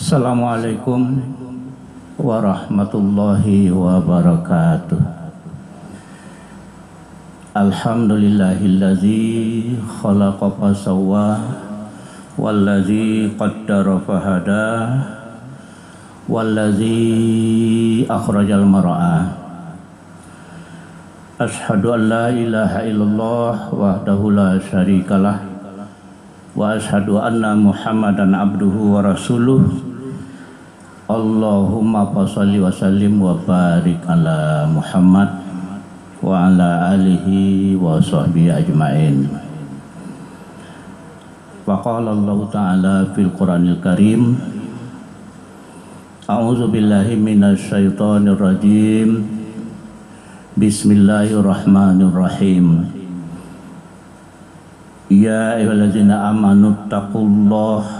Assalamualaikum warahmatullahi wabarakatuh. Alhamdulillahillazi khalaqa fasawwa wallazi qaddara fahada wallazi akhrajal mar'a. Ashhadu an la ilaha illallah wahdahu la syarikalah wa ashhadu anna Muhammadan abduhu wa rasuluh. Allahumma shalli wa sallim wa barik ala Muhammad wa ala alihi wa sahbihi ajma'in. Wa qala Allah ta'ala fil Qur'anil Karim, a'udzu billahi minasy syaithanir rajim. Bismillahirrahmanirrahim. Ya ayyuhallazina amanu taqullaha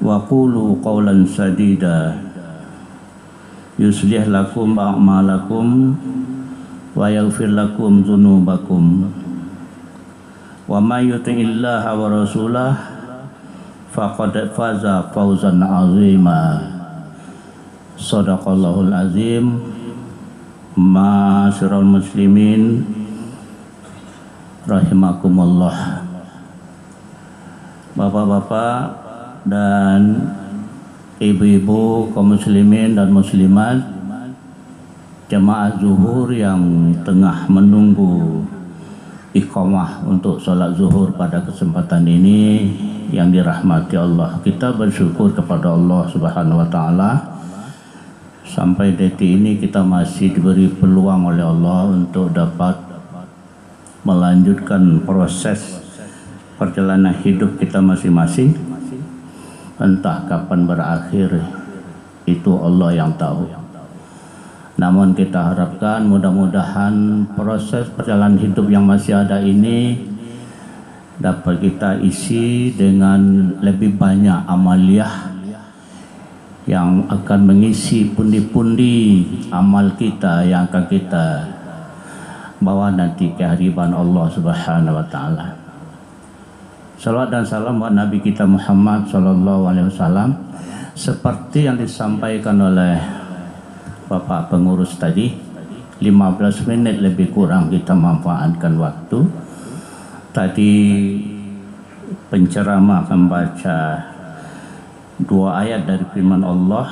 wa qulu qawlan sadida yuslih lakum a'malakum wa yaghfir lakum dzunubakum wa may yuti'illaha wa rasulahu faqad faza fawzan 'azima. Shadaqallahul azim. Ma'asyiral muslimin rahimakumullah. Bapak-bapak dan ibu-ibu kaum muslimin dan muslimat, jemaah zuhur yang tengah menunggu iqamah untuk sholat zuhur pada kesempatan ini yang dirahmati Allah, kita bersyukur kepada Allah Subhanahu wa Ta'ala. Sampai detik ini kita masih diberi peluang oleh Allah untuk dapat melanjutkan proses perjalanan hidup kita masing-masing. Entah kapan berakhir, itu Allah yang tahu. Namun kita harapkan mudah-mudahan proses perjalanan hidup yang masih ada ini dapat kita isi dengan lebih banyak amaliyah yang akan mengisi pundi-pundi amal kita yang akan kita bawa nanti ke hadirat Allah Subhanahu wa Ta'ala. Salawat dan salam buat Nabi kita Muhammad sallallahu alaihi wasallam, seperti yang disampaikan oleh Bapak pengurus tadi. 15 menit lebih kurang kita manfaatkan waktu. Tadi penceramah membaca 2 ayat dari firman Allah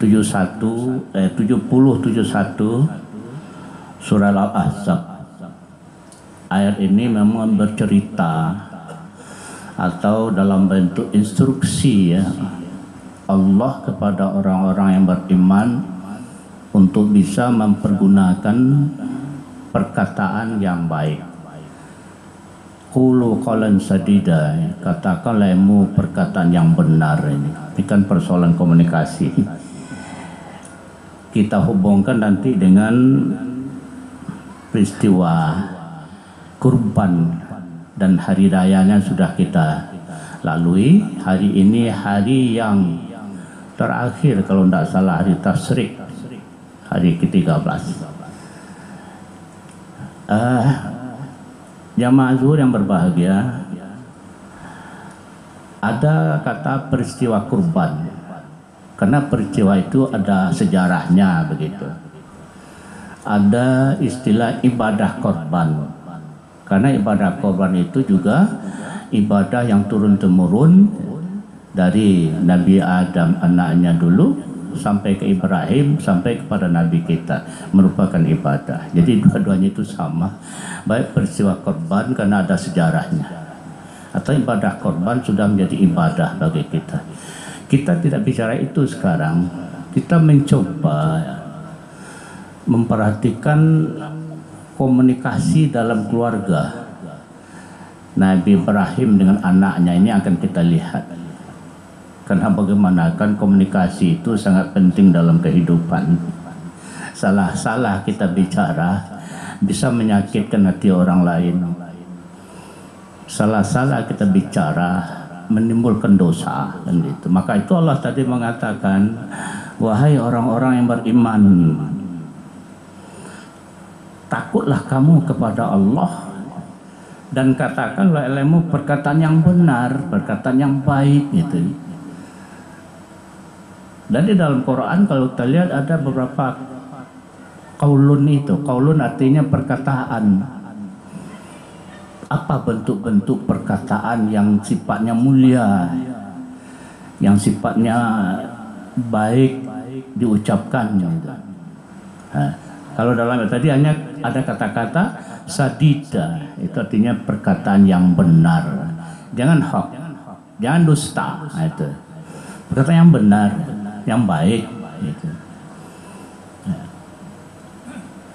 70-71 surah Al-Ahzab. Ayat ini memang bercerita atau dalam bentuk instruksi ya Allah kepada orang-orang yang beriman untuk bisa mempergunakan perkataan yang baik. Qulu qawlan sadida, katakanlah perkataan yang benar. Ini kan persoalan komunikasi. Kita hubungkan nanti dengan peristiwa kurban dan hari rayanya sudah kita lalui. Hari ini hari yang terakhir kalau tidak salah, hari Tasyrik, hari ke-13. Jamaah zuhur yang berbahagia, ada kata peristiwa kurban karena peristiwa itu ada sejarahnya begitu. Ada istilah ibadah korban karena ibadah korban itu juga ibadah yang turun-temurun dari Nabi Adam anaknya dulu sampai ke Ibrahim sampai kepada Nabi kita, merupakan ibadah. Jadi dua-duanya itu sama, baik peristiwa korban karena ada sejarahnya atau ibadah korban sudah menjadi ibadah bagi kita. Kita tidak bicara itu sekarang. Kita mencoba memperhatikan komunikasi dalam keluarga Nabi Ibrahim dengan anaknya. Ini akan kita lihat. Karena bagaimana kan komunikasi itu sangat penting dalam kehidupan. Salah-salah kita bicara bisa menyakitkan hati orang lain. Salah-salah kita bicara menimbulkan dosa kan gitu. Maka itu Allah tadi mengatakan, wahai orang-orang yang beriman, takutlah kamu kepada Allah dan katakanlah ilmu perkataan yang benar, perkataan yang baik gitu. Dan di dalam Quran kalau kita lihat ada beberapa qaulun itu. Qaulun artinya perkataan. Apa bentuk-bentuk perkataan yang sifatnya mulia, yang sifatnya baik diucapkan gitu. Kalau dalam tadi hanya ada kata-kata sadida, itu artinya perkataan yang benar. Jangan hoax, jangan dusta, itu. Perkataan yang benar, yang baik gitu.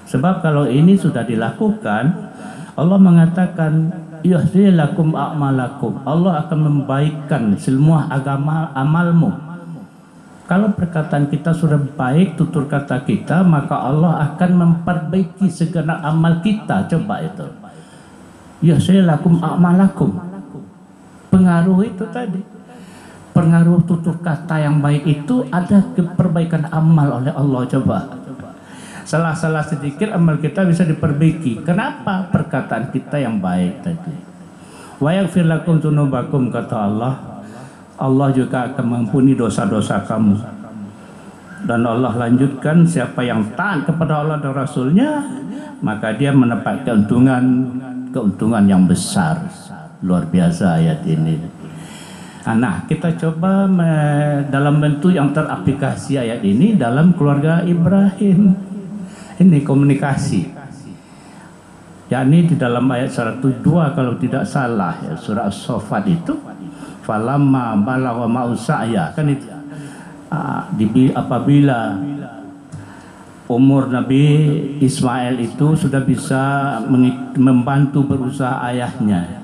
Sebab kalau ini sudah dilakukan, Allah mengatakan yuhdilakum a'malakum. Allah akan membaikkan semua agama amalmu. Kalau perkataan kita sudah baik, tutur kata kita, maka Allah akan memperbaiki segenap amal kita. Coba itu. Yuhdilakum a'malakum. Pengaruh itu tadi. Pengaruh tutur kata yang baik itu ada perbaikan amal oleh Allah. Coba. Salah-salah sedikit amal kita bisa diperbaiki. Kenapa? Perkataan kita yang baik tadi. Wa yaghfir lakum dzunubakum, kata Allah. Allah juga akan mengampuni dosa-dosa kamu. Dan Allah lanjutkan, siapa yang taat kepada Allah dan Rasulnya, maka dia mendapat keuntungan yang besar. Luar biasa ayat ini. Nah, kita coba dalam bentuk yang teraplikasi ayat ini dalam keluarga Ibrahim. Ini komunikasi. Yakni di dalam ayat 102 kalau tidak salah ya, surah As-Saffat itu falamma balagha ma'usaya, kan itu apabila umur Nabi Ismail itu sudah bisa membantu berusaha ayahnya.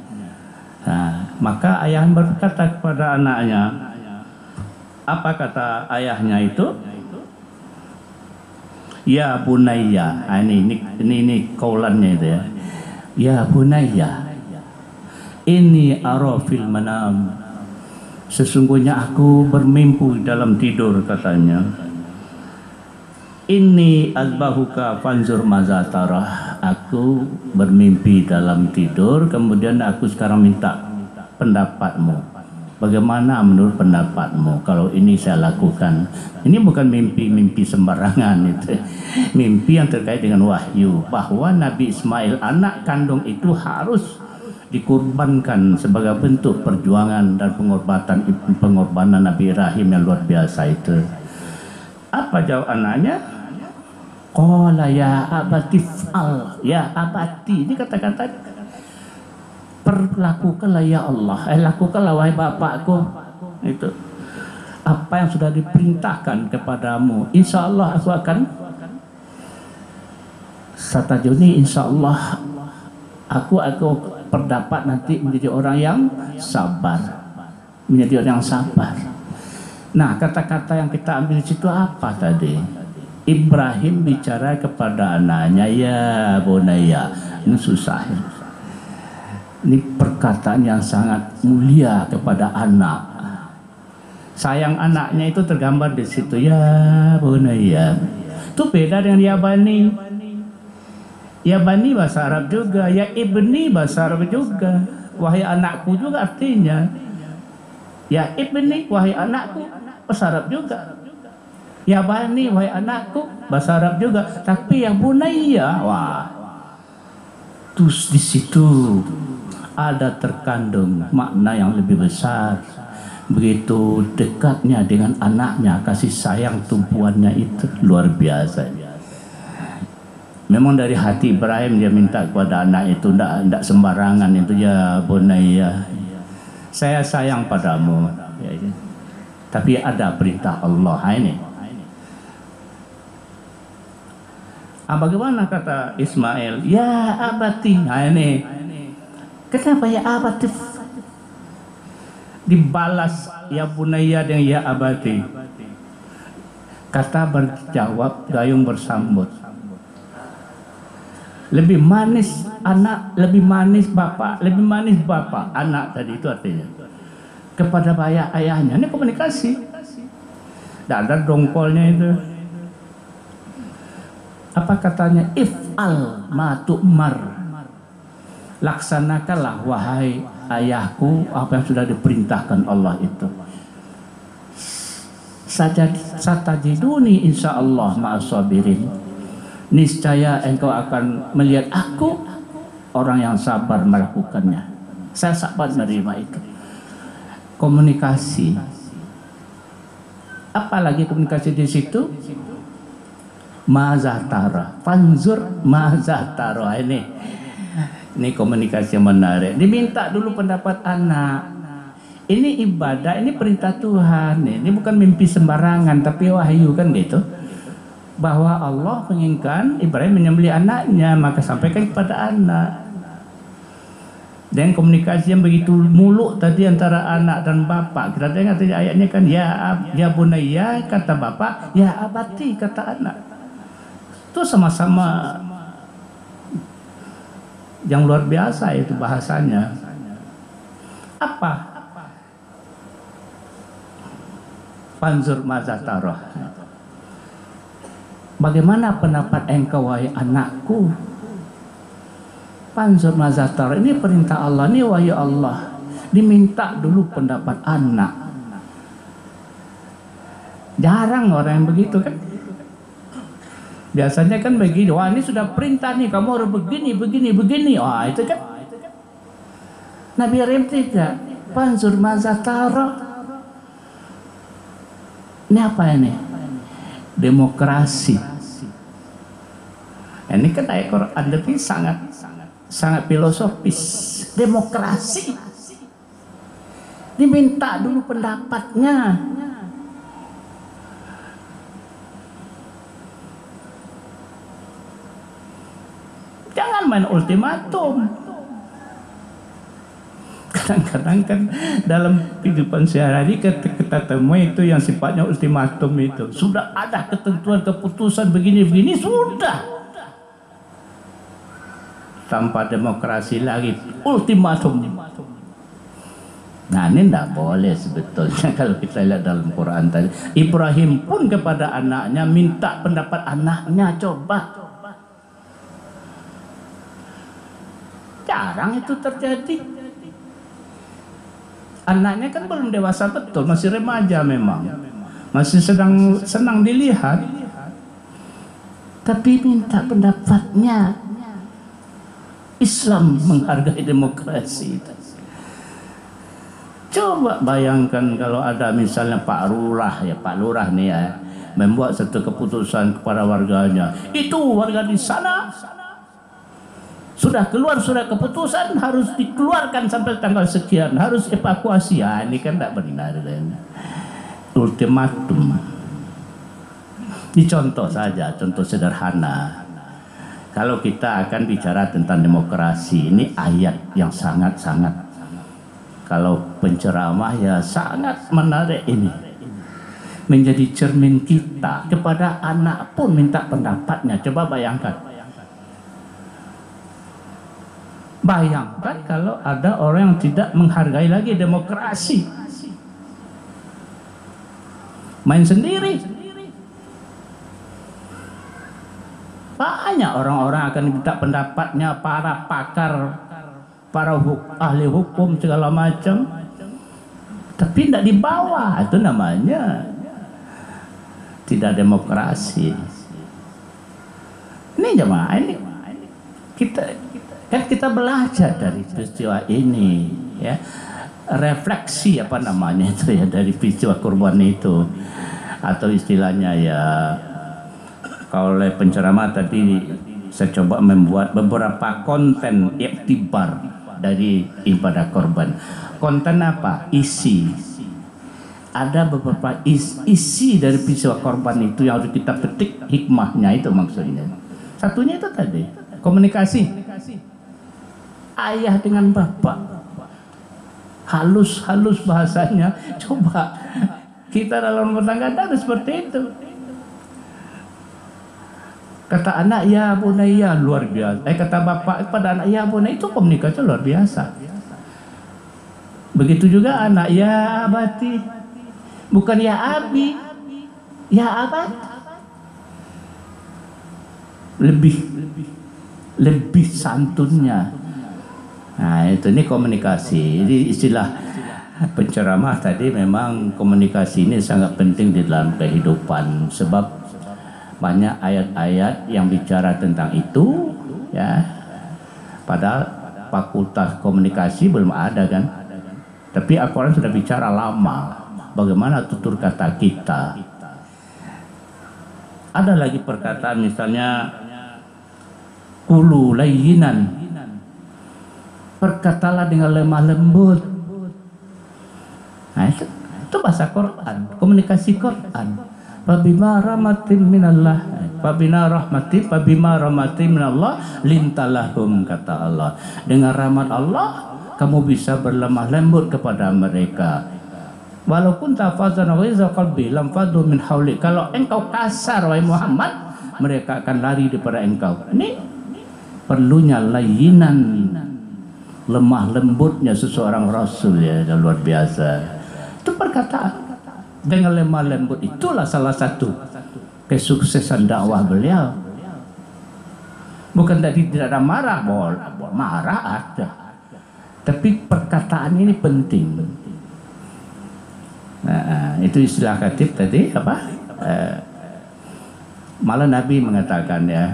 Maka ayah berkata kepada anaknya, apa kata ayahnya itu? Ya bunayya, ini kaulannya itu ya. Ya bunayya, ini ara fil manam. Sesungguhnya aku bermimpi dalam tidur, katanya. Ini azbahuka fanzur maza tarah. Aku bermimpi dalam tidur, kemudian aku sekarang minta pendapatmu. Bagaimana menurut pendapatmu kalau ini saya lakukan? Ini bukan mimpi sembarangan itu. Mimpi yang terkait dengan wahyu bahwa Nabi Ismail anak kandung itu harus dikorbankan sebagai bentuk perjuangan dan pengorbanan Nabi Ibrahim yang luar biasa itu. Apa jawab anaknya? Qala ya abati fa'al, ya abati. Ini kata-kata perlakukanlah ya Allah, lakukanlah wahai bapakku itu apa yang sudah diperintahkan kepadamu. Insya Allah aku akan satajuni, insya Allah aku berdapat nanti menjadi orang yang sabar, menjadi orang yang sabar. Nah, kata-kata yang kita ambil di situ apa tadi? Ibrahim bicara kepada anaknya, ya bunayya. Ini susah ya. Ini perkataan yang sangat mulia kepada anak. Sayang anaknya itu tergambar di situ, ya bunayya. Itu beda dengan ya bani. Ya bani bahasa Arab juga, ya ibni bahasa Arab juga. Wahai anakku juga artinya. Ya ibni, wahai anakku, bahasa Arab juga. Ya bani, wahai anakku, bahasa Arab juga. Tapi ya bunayya, wah. Terus di situ ada terkandung makna yang lebih besar. Begitu dekatnya dengan anaknya, kasih sayang tumpuannya itu luar biasa. Memang dari hati Ibrahim dia minta kepada anak itu, tidak sembarangan itu, ya bunayya, saya sayang padamu ya, tapi ada perintah Allah. Ini bagaimana kata Ismail, ya abati. Ini kenapa ya abati dibalas ya bunayya dengan ya abati? Kata berjawab, gayung bersambut. Lebih manis anak, lebih manis bapak, lebih manis bapak anak tadi itu artinya kepada ayahnya. Ini komunikasi. Tidak ada dongkolnya itu. Apa katanya? If'al ma tu'mar. Laksanakanlah wahai ayahku apa yang sudah diperintahkan Allah itu. satajiduni insyaallah ma'as-sabirin. Niscaya engkau akan melihat aku orang yang sabar melakukannya. Saya sabar menerima itu. Komunikasi. Apalagi komunikasi di situ? Mazatara, fanzur mazatara. Ini komunikasi yang menarik. Diminta dulu pendapat anak. Ini ibadah, ini perintah Tuhan. Ini bukan mimpi sembarangan, tapi wahyu kan gitu. Bahwa Allah menginginkan Ibrahim menyembelih anaknya, maka sampaikan kepada anak. Dan komunikasi yang begitu muluk tadi antara anak dan bapak. Kita dengar tadi ayatnya kan, ya bunayya kata bapak, ya abati kata anak. Itu sama-sama yang luar biasa itu bahasanya. Apa? Panzur mazatarah. Bagaimana pendapat engkau wahai anakku? Panzur mazatarah, ini perintah Allah, ini wahai Allah. Diminta dulu pendapat anak. Jarang orang yang begitu kan. Biasanya kan begini, wah ini sudah perintah nih, kamu harus begini. Wah itu kan. Nabi Ibrahim tidak. Panzur mazatara. Ini apa ini? Demokrasi. Ini kan ayat Quran, tapi sangat filosofis. Demokrasi. Diminta dulu pendapatnya. Jangan main ultimatum. Kadang-kadang kan dalam kehidupan sehari-hari kita temui itu yang sifatnya ultimatum itu. Sudah ada ketentuan keputusan begini-begini, sudah. Tanpa demokrasi lagi, ultimatum. Nah ini tidak boleh sebetulnya kalau kita lihat dalam Quran tadi. Ibrahim pun kepada anaknya minta pendapat anaknya, coba. Jarang itu terjadi. Anaknya kan belum dewasa betul, masih remaja memang. Masih senang dilihat. Tapi minta pendapatnya. Islam menghargai demokrasi itu. Coba bayangkan kalau ada misalnya Pak Lurah nih ya, membuat satu keputusan kepada warganya. Itu warga di sana sudah keluar surat keputusan harus dikeluarkan sampai tanggal sekian, harus evakuasi. Ya ini kan tidak benar kan. Ultimatum. Ini contoh saja, contoh sederhana. Kalau kita akan bicara tentang demokrasi, ini ayat yang sangat-sangat, kalau penceramah ya sangat menarik ini. Menjadi cermin kita kepada anak pun minta pendapatnya. Coba bayangkan. Bayangkan kalau ada orang yang tidak menghargai lagi demokrasi, main sendiri. Banyak orang-orang akan minta pendapatnya, para pakar, para ahli hukum segala macam, tapi tidak dibawa. Itu namanya tidak demokrasi. Ini jemaah, ini kita belajar dari peristiwa ini, ya, refleksi apa namanya itu ya dari peristiwa kurban itu, atau istilahnya ya, kalau oleh penceramah tadi saya coba membuat beberapa konten iktibar dari ibadah korban. Konten apa? Isi. Ada beberapa isi dari peristiwa korban itu yang harus kita petik hikmahnya, itu maksudnya. Satunya itu tadi komunikasi. Ayah dengan bapak, halus bahasanya. Coba kita dalam rumah tangga ada seperti itu. Kata anak ya bunayya, luar biasa. Kata bapak pada anak ya bunayya, itu komunikasi luar biasa. Begitu juga anak ya abati, bukan ya abi, ya abat. Lebih santunnya. Nah itu, ini komunikasi. Ini istilah penceramah tadi memang komunikasi ini sangat penting di dalam kehidupan, sebab banyak ayat-ayat yang bicara tentang itu ya. Padahal fakultas komunikasi belum ada kan. Tapi Al-Quran sudah bicara lama bagaimana tutur kata kita. Ada lagi perkataan misalnya qulu layyinan, berkatalah dengan lemah lembut. Nah, itu bahasa Quran, komunikasi Quran. Fabima rahmatin minallah, fabima rahmatin minallah lintalahum, kata Allah. Dengan rahmat Allah kamu bisa berlemah lembut kepada mereka. Walaupun tafazan ghaiza qalbi lam fadu min haulik. Kalau engkau kasar wahai Muhammad, mereka akan lari daripada engkau. Ini perlunya layyinan, lemah lembutnya seseorang rasul ya, luar biasa. Itu perkataan dengan lemah lembut, itulah salah satu kesuksesan dakwah beliau. Bukan tadi tidak ada marah, marah ada, tapi perkataan ini penting. Nah, itu istilah khatib tadi apa? Malah Nabi mengatakan ya,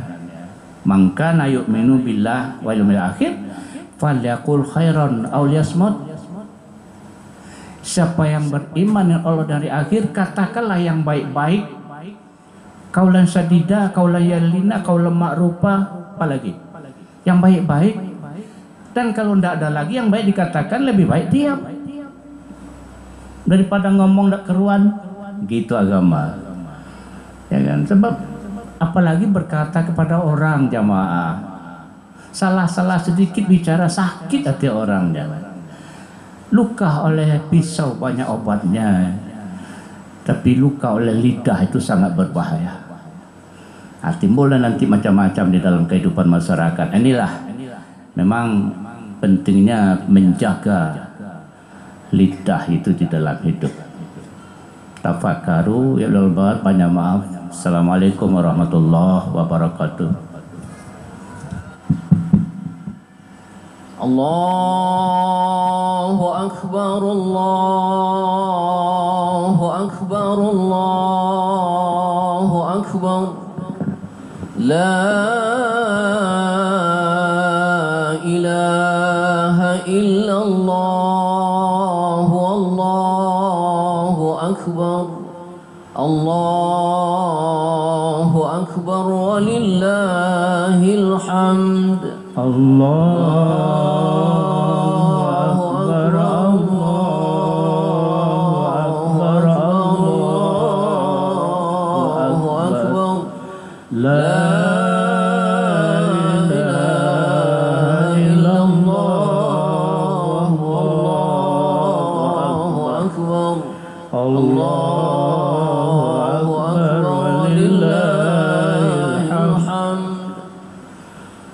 man kana yu'minu billah wal yawmil akhir falyaqul khairan aw liyasmut. Siapa yang beriman dengan Allah dari akhir, katakanlah yang baik-baik. Kaulan sadida, kaulan yalina, kaulan ma'rufa, apalagi yang baik-baik. Dan kalau tidak ada lagi yang baik dikatakan, lebih baik diam daripada ngomong tak keruan. Gitu agama ya kan. Sebab apalagi berkata kepada orang, jamaah, salah-salah sedikit bicara sakit hati orang, jangan. Luka oleh pisau banyak obatnya, tapi luka oleh lidah itu sangat berbahaya. Timbullah nanti macam-macam di dalam kehidupan masyarakat. Inilah memang pentingnya menjaga lidah itu di dalam hidup. Tafakkaru ya Allah, banyak maaf. Assalamualaikum warahmatullahi wabarakatuh. Allahu akbar, Allahu akbar, Allahu akbar. La ilaha illallah, Allahu akbar. Allahu akbar walillahil hamd. Allahu akbar, Allahu akbar, la ilaha illallah, Allahu akbar, Allahu akbar walillahil hamd.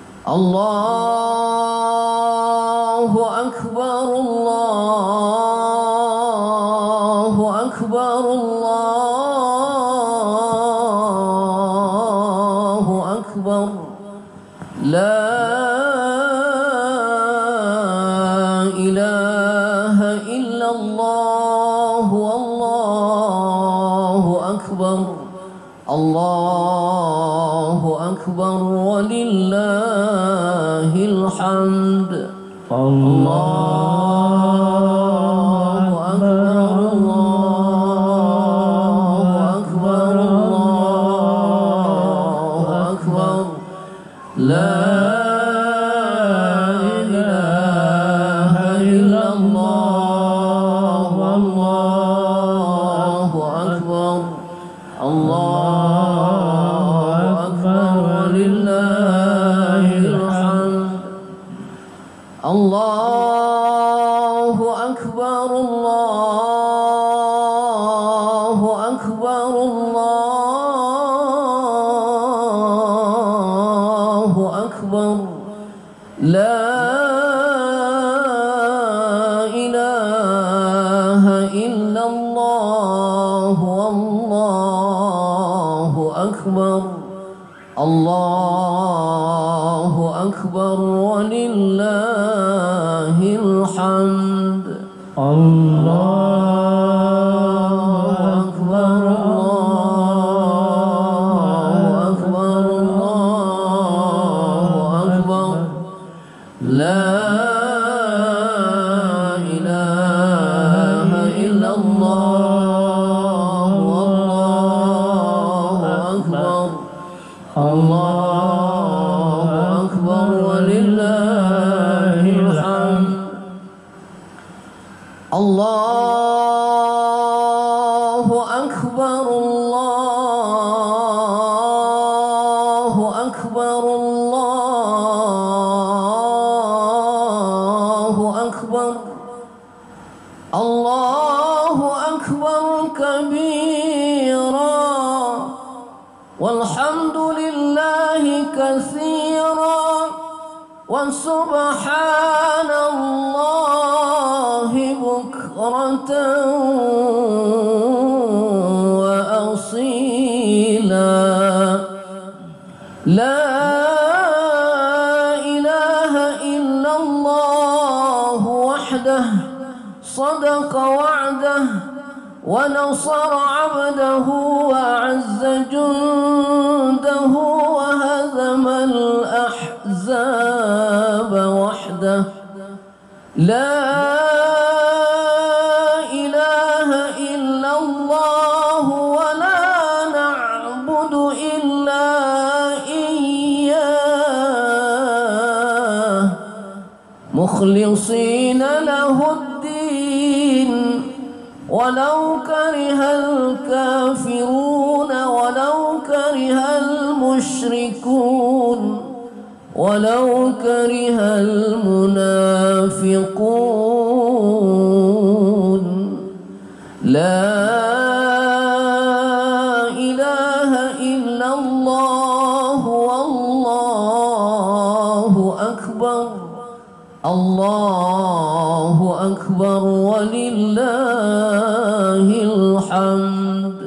Allahu akbar, Allahu akbar, Allahu akbar. La ilaha illallah, Allahu akbar. Allahu akbar walillahil hamd. Allahu akbar, Allahu akbar, Allahu akbar. La ilaha illallah, Allahu akbar. Allahu akbar walillahil hamd. Allahu akbar, Allahu akbar, Allahu akbar. La ilaha illallah, Allahu akbar. Allahu akbar walillahil hamd. Allah لا إله إلا الله والله أكبر الله أكبر ولله الحمد الله أكبر الله أكبر الله أكبر الله أكبر كبيرا والحمد لله كثيرا وسبحان الله بكرة وأصيلا لا إله إلا الله وحده صدق وعده ونصر عبده وأعز جنده وهزم الأحزاب وحده لا إله إلا الله ولا نعبد إلا إياه مخلصين له الدين ولو كره الكافرون ولو كره المشركون ولو كره المنافقون لا إله إلا الله والله أكبر الله أكبر ولله الحمد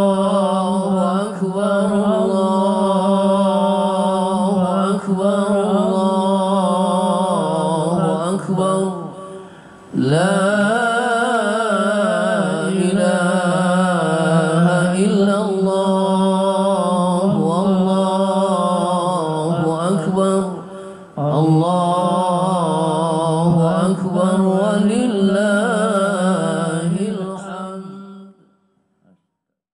الله أكبر الله أكبر